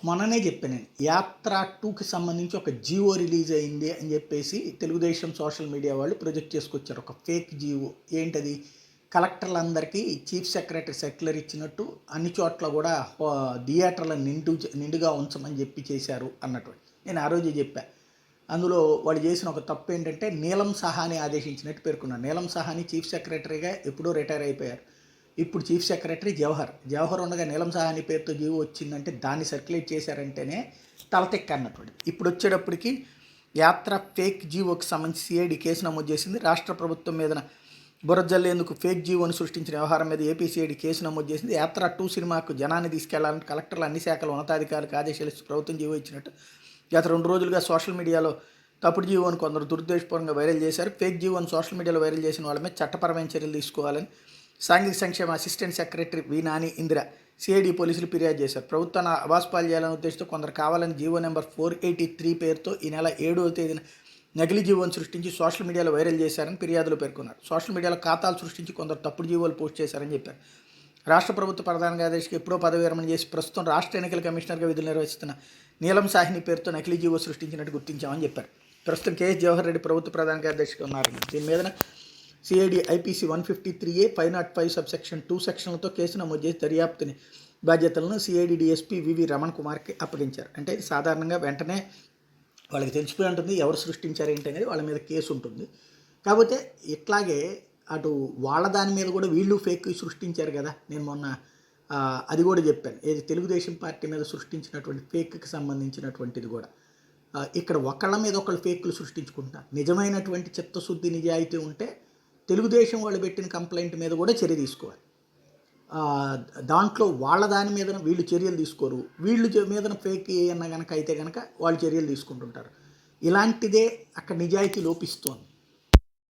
మొన్ననే చెప్పాను నేను. యాత్ర 2కి సంబంధించి ఒక జియో రిలీజ్ అయింది అని చెప్పేసి తెలుగుదేశం సోషల్ మీడియా వాళ్ళు ప్రొజెక్ట్ చేసుకొచ్చారు. ఒక ఫేక్ జియో. ఏంటది? కలెక్టర్లందరికీ చీఫ్ సెక్రటరీ సర్క్యులర్ ఇచ్చినట్టు అన్ని చోట్ల కూడా థియేటర్లను నిండుగా ఉంచమని చెప్పి చేశారు అన్నట్టు. నేను ఆ రోజే చెప్పా. అందులో వాళ్ళు చేసిన ఒక తప్పు ఏంటంటే నీలం సహాని ఆదేశించినట్టు పేర్కొన్నారు. నీలం సహాని చీఫ్ సెక్రటరీగా ఎప్పుడో రిటైర్ అయిపోయారు. ఇప్పుడు చీఫ్ సెక్రటరీ జవహర్ ఉండగా నీలం సహాని పేరుతో జీవో వచ్చిందంటే దాన్ని సర్క్యులేట్ చేశారంటేనే తలతెక్క అన్నటువంటి. ఇప్పుడు వచ్చేటప్పటికి యాత్ర ఫేక్ జీవోకి సంబంధించి సిఐడి కేసు నమోదు చేసింది. రాష్ట్ర ప్రభుత్వం మీద బురజల్లేందుకు ఫేక్ జీవోని సృష్టించిన వ్యవహారం మీద ఏపీ సిఐడి కేసు నమోదు చేసింది. యాత్ర 2 సినిమాకు జనాన్ని తీసుకెళ్లాలని కలెక్టర్లు అన్ని శాఖల ఉన్నతాధికారులకు ఆదేశాలు ఇస్తూ ప్రభుత్వం జీవో ఇచ్చినట్టు గత 2 రోజులుగా సోషల్ మీడియాలో తప్పుడు జీవోని కొందరు దురుద్దేశపూర్వకంగా వైరల్ చేశారు. ఫేక్ జీవోని సోషల్ మీడియాలో వైరల్ చేసిన వాళ్ళ మీద చట్టపరమైన చర్యలు తీసుకోవాలని సాంఘిక సంక్షేమ అసిస్టెంట్ సెక్రటరీ వి నాని ఇందిర సిఐడి పోలీసులు ఫిర్యాదు చేశారు. ప్రభుత్వాన్ని అవాస్పాలు చేయాలనే ఉద్దేశంతో కొందరు కావాలని జీవో నెంబర్ 483 పేరుతో ఈ నెల 7వ తేదీన నకిలీ జీవోని సృష్టించి సోషల్ మీడియాలో వైరల్ చేశారని ఫిర్యాదులు పేర్కొన్నారు. సోషల్ మీడియాలో ఖాతాలు సృష్టించి కొందరు తప్పుడు జీవోలు పోస్ట్ చేశారని చెప్పారు. రాష్ట్ర ప్రభుత్వ ప్రధాన కార్యదర్శికి ఎప్పుడో పదవి విరమణ చేసి ప్రస్తుతం రాష్ట్ర ఎన్నికల కమిషనర్గా విధులు నిర్వహిస్తున్న నీలం సాహిని పేరుతో నకిలీ జీవో సృష్టించినట్టు గుర్తించామని చెప్పారు. ప్రస్తుతం కేఎస్ జవహర్ రెడ్డి ప్రభుత్వ ప్రధాన కార్యదర్శిగా ఉన్నారు. దీని మీద సిఐడి ఐపీసీ 153A 505 సబ్సెక్షన్ 2 సెక్షన్లతో కేసు నమోదు చేసి దర్యాప్తుని బాధ్యతలను సిఐడి డిఎస్పీ వివి రమణ్ కుమార్కి అప్పగించారు. అంటే సాధారణంగా వెంటనే వాళ్ళకి తెలిసిపోయి ఉంటుంది ఎవరు సృష్టించారు ఏంటి అనేది, వాళ్ళ మీద కేసు ఉంటుంది. కాకపోతే ఇట్లాగే అటు వాళ్ళ దాని మీద కూడా వీళ్ళు ఫేక్ సృష్టించారు కదా. నేను మొన్న అది కూడా చెప్పాను, ఏది తెలుగుదేశం పార్టీ మీద సృష్టించినటువంటి ఫేక్కి సంబంధించినటువంటిది కూడా. ఇక్కడ ఒకళ్ళ మీద ఒకళ్ళు ఫేక్లు సృష్టించుకుంటారు. నిజమైనటువంటి చిత్తశుద్ధి నిజాయితీ ఉంటే తెలుగుదేశం వాళ్ళు పెట్టిన కంప్లైంట్ మీద కూడా చర్య తీసుకోవాలి. దాంట్లో వాళ్ళ దాని మీద వీళ్ళు చర్యలు తీసుకోరు. వీళ్ళు మీద ఫేక్ ఏమన్నా కనుక అయితే కనుక వాళ్ళు చర్యలు తీసుకుంటుంటారు. ఇలాంటిదే అక్కడ నిజాయితీ లోపిస్తోంది.